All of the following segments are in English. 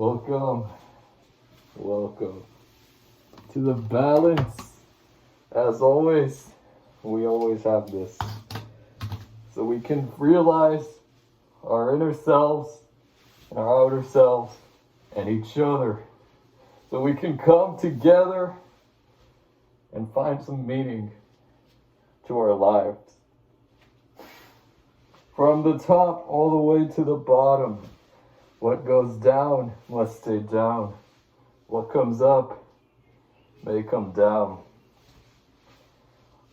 Welcome, welcome to the balance. As always, we always have this. So we can realize our inner selves and our outer selves and each other. So we can come together and find some meaning to our lives. From the top all the way to the bottom, what goes down must stay down. What comes up may come down.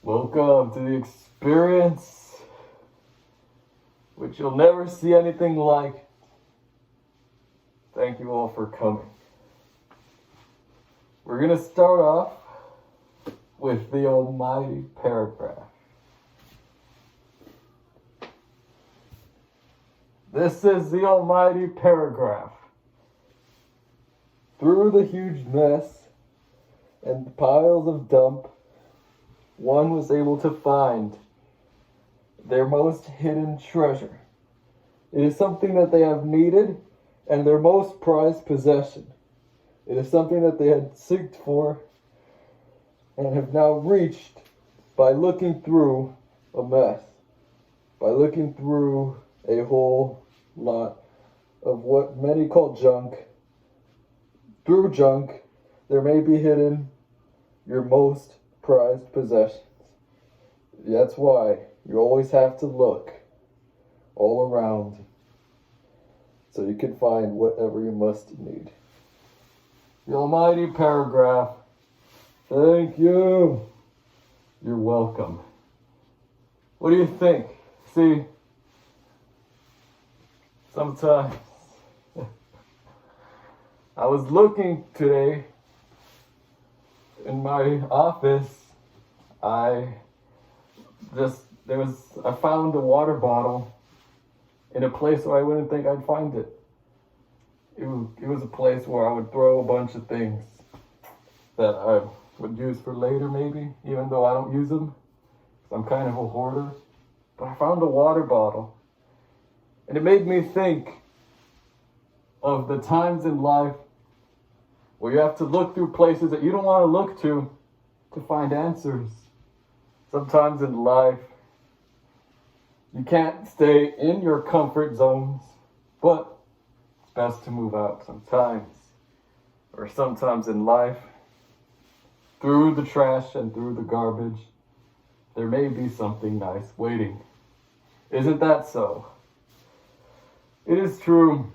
Welcome to the experience, which you'll never see anything like. Thank you all for coming. We're going to start off with the almighty paragraph. This is the almighty paragraph. Through the huge mess and piles of dump, one was able to find their most hidden treasure. It is something that they have needed and their most prized possession. It is something that they had seeked for and have now reached by looking through a mess, by looking through a whole lot of what many call junk. Through junk, there may be hidden your most prized possessions. That's why you always have to look all around so you can find whatever you must need. The almighty paragraph. Thank you. You're welcome. What do you think? See, sometimes I was looking today in my office. I found a water bottle in a place where I wouldn't think I'd find it. It was a place where I would throw a bunch of things that I would use for later maybe, even though I don't use them. I'm kind of a hoarder. But I found a water bottle. And it made me think of the times in life where you have to look through places that you don't want to look to find answers. Sometimes in life, you can't stay in your comfort zones, but it's best to move out sometimes. Or sometimes in life, through the trash and through the garbage, there may be something nice waiting. Isn't that so? It is true.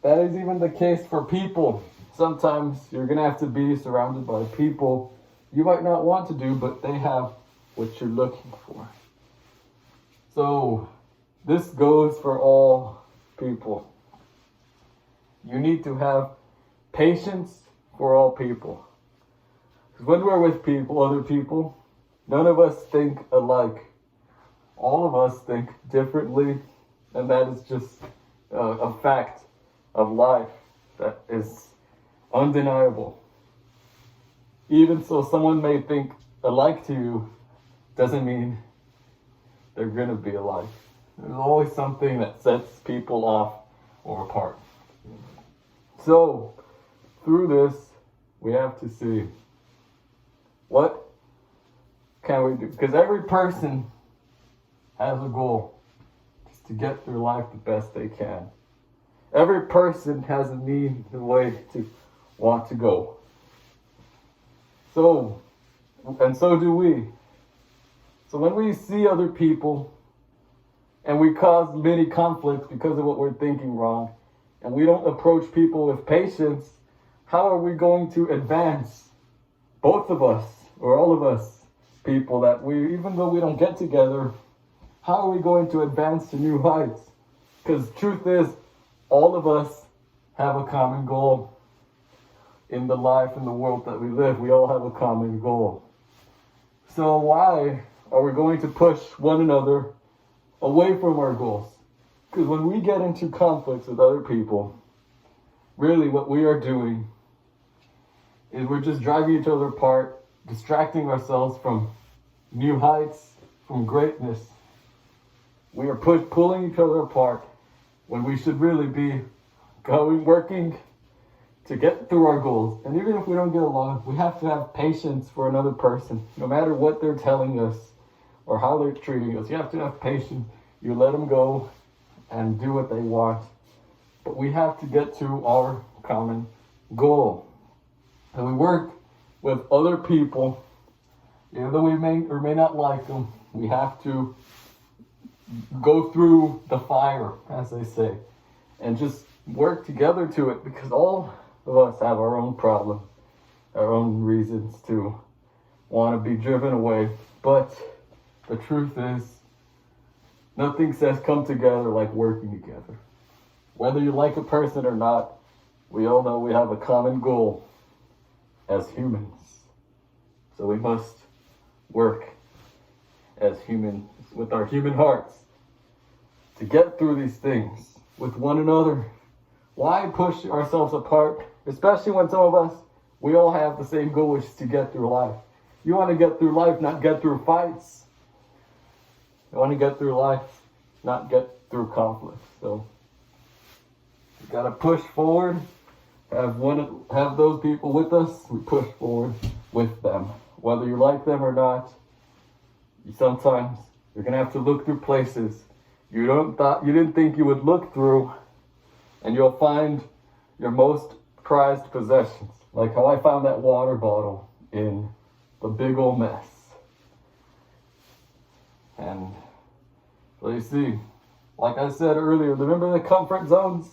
That is even the case for people. Sometimes you're going to have to be surrounded by people you might not want to do, but they have what you're looking for. So, this goes for all people. You need to have patience for all people. Because when we're with people, other people, none of us think alike. All of us think differently, and that is just a fact of life that is undeniable. Even so, someone may think alike to you, doesn't mean they're going to be alike. There's always something that sets people off or apart. So, through this, we have to see, what can we do? Because every person has a goal, just to get through life the best they can. Every person has a need, a way to want to go. So, and so do we. So when we see other people and we cause many conflicts because of what we're thinking wrong, and we don't approach people with patience, how are we going to advance? Both of us, or all of us, people that even though we don't get together, how are we going to advance to new heights? Because truth is, all of us have a common goal. In the life and the world that we live, we all have a common goal. So why are we going to push one another away from our goals? Because when we get into conflicts with other people, really what we are doing is we're just driving each other apart, distracting ourselves from new heights, from greatness. We are pulling each other apart when we should really be working to get through our goals. And even if we don't get along, we have to have patience for another person. No matter what they're telling us or how they're treating us, you have to have patience. You let them go and do what they want. But we have to get to our common goal. And we work with other people, even though we may or may not like them, we have to go through the fire, as they say, and just work together to it, because all of us have our own problems, our own reasons to want to be driven away. But the truth is, nothing says come together like working together. Whether you like a person or not, we all know we have a common goal as humans. So we must work as humans with our human hearts to get through these things with one another. Why push ourselves apart? Especially when some of us, we all have the same goal, which is to get through life. You want to get through life, not get through fights. You want to get through life, not get through conflict. So we gotta push forward. Have those people with us. We push forward with them, whether you like them or not. Sometimes you're gonna have to look through places you didn't think you would look through, and you'll find your most prized possessions. Like how I found that water bottle in the big old mess. And so you see, like I said earlier, remember the comfort zones?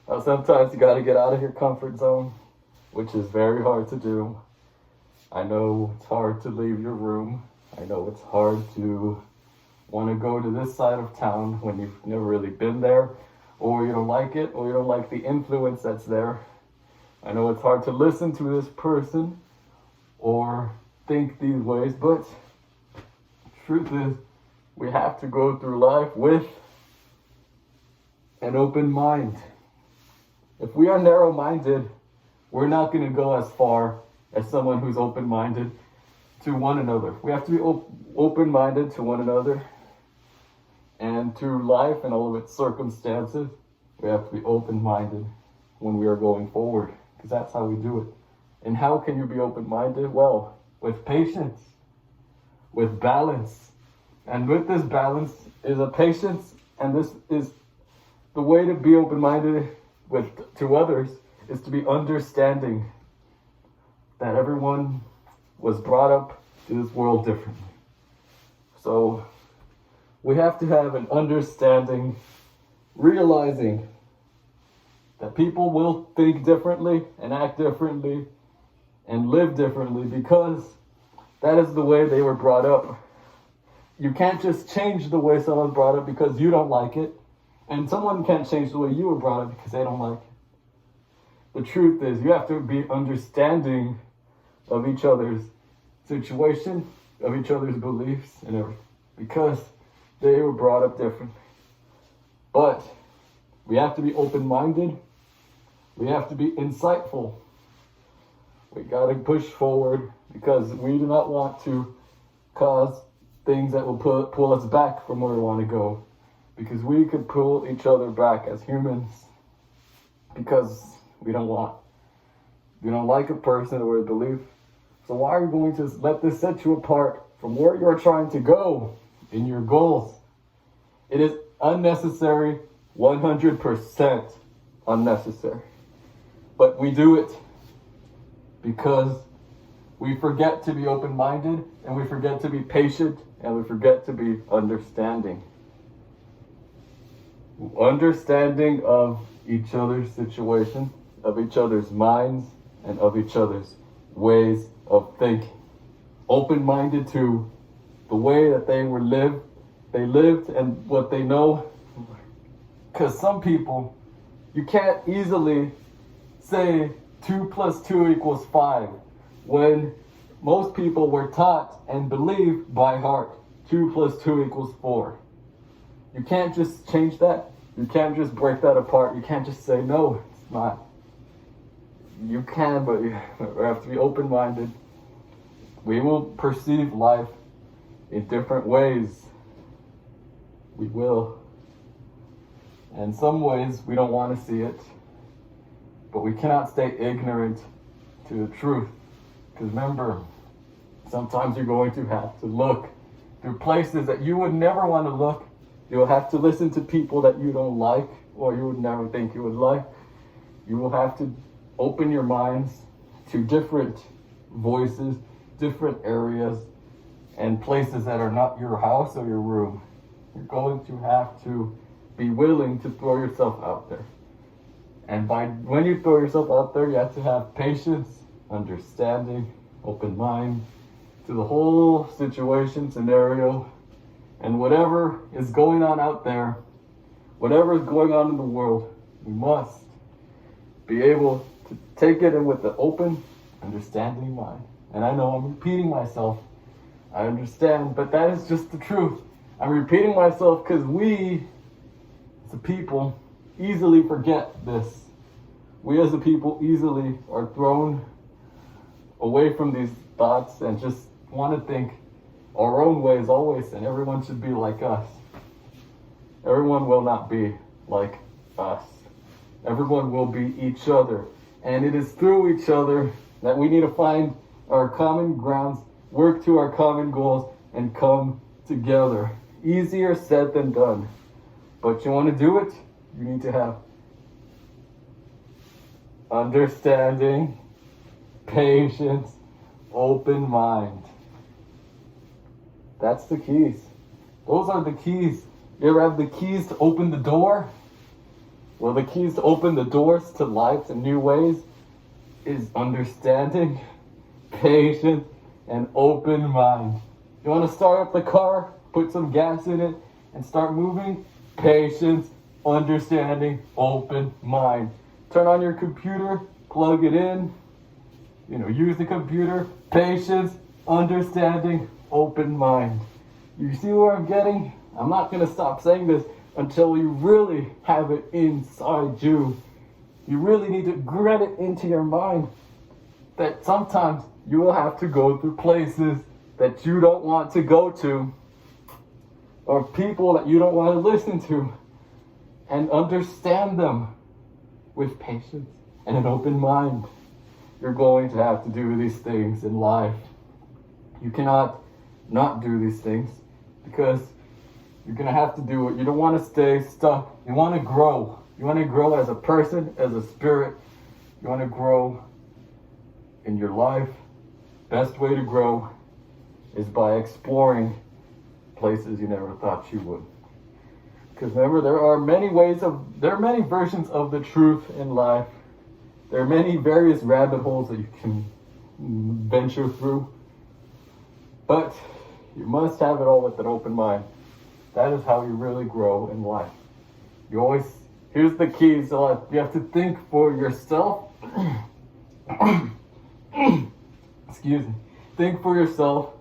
How sometimes you gotta get out of your comfort zone, which is very hard to do. I know it's hard to leave your room. I know it's hard to want to go to this side of town when you've never really been there, or you don't like it, or you don't like the influence that's there. I know it's hard to listen to this person or think these ways, but the truth is, we have to go through life with an open mind. If we are narrow-minded, we're not going to go as far as someone who's open-minded to one another. We have to be open-minded to one another and to life and all of its circumstances. We have to be open-minded when we are going forward, because that's how we do it. And how can you be open-minded? Well, with patience, with balance. And with this balance is a patience, and this is the way to be open-minded to others, is to be understanding that everyone was brought up to this world differently. So we have to have an understanding, realizing that people will think differently and act differently and live differently, because that is the way they were brought up. You can't just change the way someone's brought up because you don't like it, and someone can't change the way you were brought up because they don't like it. The truth is, you have to be understanding of each other's situation, of each other's beliefs and everything, because they were brought up differently. But we have to be open-minded. We have to be insightful. We got to push forward, because we do not want to cause things that will pull us back from where we want to go, because we could pull each other back as humans, because we don't like a person or a belief. So why are you going to let this set you apart from where you're trying to go in your goals? It is unnecessary, 100% unnecessary. But we do it because we forget to be open-minded, and we forget to be patient, and we forget to be understanding. Understanding of each other's situation, of each other's minds, and of each other's ways of thinking. Open-minded to the way that they lived and what they know. Because some people, you can't easily say 2 + 2 = 5 when most people were taught and believe by heart 2 + 2 = 4. You can't just change that. You can't just break that apart. You can't just say, no, it's not. You can, but you have to be open-minded. We will perceive life in different ways. We will. And some ways we don't want to see it. But we cannot stay ignorant to the truth. Because remember, sometimes you're going to have to look through places that you would never want to look. You'll have to listen to people that you don't like or you would never think you would like. You will have to open your minds to different voices, different areas, and places that are not your house or your room. You're going to have to be willing to throw yourself out there. And when you throw yourself out there, you have to have patience, understanding, open mind to the whole situation, scenario, and whatever is going on out there, whatever is going on in the world, we must be able to take it in with an open, understanding mind. And I know I'm repeating myself. I understand, but that is just the truth. I'm repeating myself because we, as a people, easily forget this. We as a people easily are thrown away from these thoughts and just want to think our own ways always, and everyone should be like us. Everyone will not be like us. Everyone will be each other. And it is through each other that we need to find our common grounds, work to our common goals, and come together. Easier said than done. But you want to do it, you need to have understanding, patience, open mind. That's the keys. Those are the keys. You ever have the keys to open the door? Well, the keys to open the doors to life in new ways is understanding, patience, and open mind. You want to start up the car, put some gas in it, and start moving? Patience, understanding, open mind. Turn on your computer, plug it in, use the computer. Patience, understanding, open mind. You see where I'm getting? I'm not going to stop saying this until you really have it inside you. You really need to get it into your mind that sometimes you will have to go through places that you don't want to go to, or people that you don't want to listen to, and understand them with patience and an open mind. You're going to have to do these things in life. You cannot not do these things because you're going to have to do it. You don't want to stay stuck. You want to grow. You want to grow as a person, as a spirit. You want to grow in your life. Best way to grow is by exploring places you never thought you would. Because remember, there are many versions of the truth in life. There are many various rabbit holes that you can venture through. But you must have it all with an open mind. That is how you really grow in life. Here's the keys to life. You have to think for yourself. Excuse me. Think for yourself.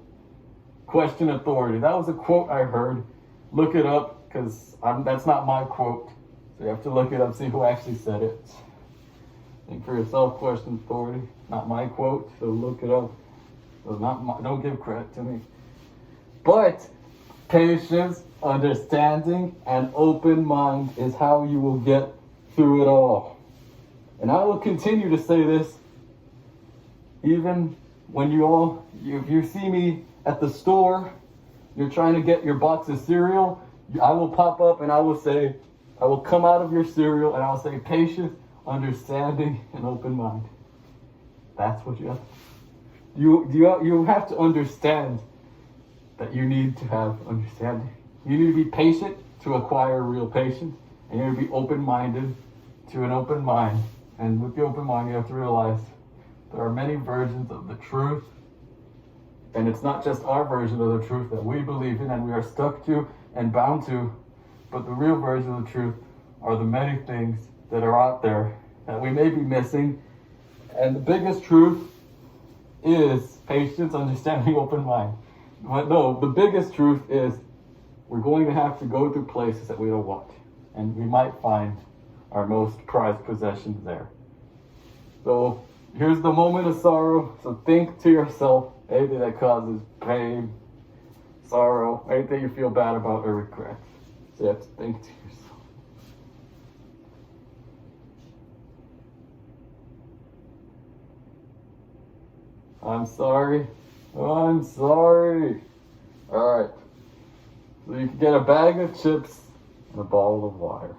Question authority. That was a quote I heard. Look it up, because that's not my quote. So you have to look it up, see who actually said it. Think for yourself, question authority. Not my quote, so look it up. Don't give credit to me. But patience, understanding, and open mind is how you will get through it all. And I will continue to say this even when if you see me at the store, you're trying to get your box of cereal, I will pop up and I will come out of your cereal and I'll say patience, understanding, and open mind. That's what you have. You have to understand that you need to have understanding. You need to be patient to acquire real patience, and you need to be open-minded to an open mind. And with the open mind, you have to realize there are many versions of the truth, and it's not just our version of the truth that we believe in and we are stuck to and bound to, but the real version of the truth are the many things that are out there that we may be missing. And the biggest truth is patience, understanding, open mind. But no, the biggest truth is we're going to have to go through places that we don't want, and we might find our most prized possessions there. So here's the moment of sorrow. So think to yourself anything that causes pain, sorrow, anything you feel bad about or regret. So you have to think to yourself. I'm sorry. I'm sorry. Alright. So you can get a bag of chips and a bottle of water.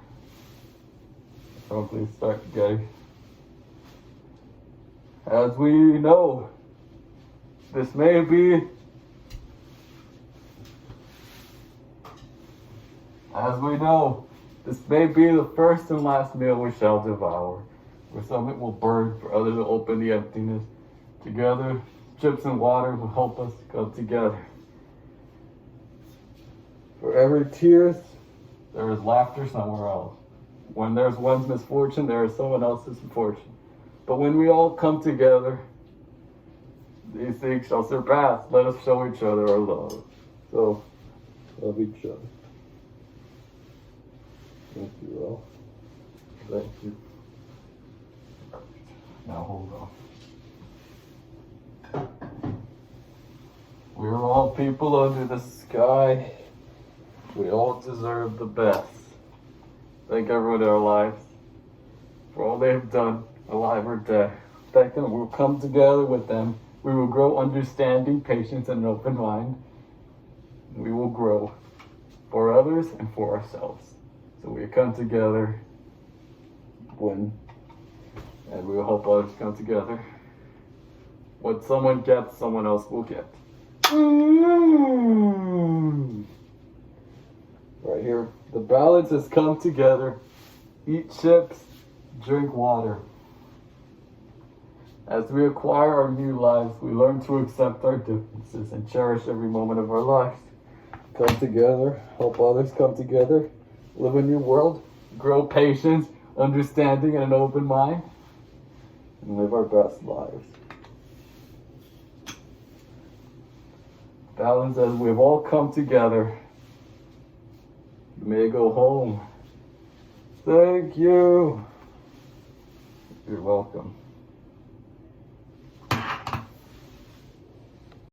Hopefully start getting. As we know, this may be the first and last meal we shall devour. For some it will burn, for others it will open the emptiness. Together, chips and water will help us come together. For every tears, there is laughter somewhere else. When there's one's misfortune, there is someone else's fortune. But when we all come together, these things shall surpass. Let us show each other our love. So, love each other. Thank you all. Thank you. Now hold on. We're all people under the sky. We all deserve the best. Thank everyone in our lives for all they have done, alive or dead. Thank them. We'll come together with them. We will grow understanding, patience, and an open mind. We will grow for others and for ourselves. So we come together and we will help others come together. What someone gets, someone else will get. Right here, the balance has come together. Eat chips, drink water. As we acquire our new lives, we learn to accept our differences and cherish every moment of our lives. Come together, help others come together, live in your world, grow patience, understanding, and an open mind, and live our best lives. Balance as we've all come together. You may go home. Thank you. You're welcome.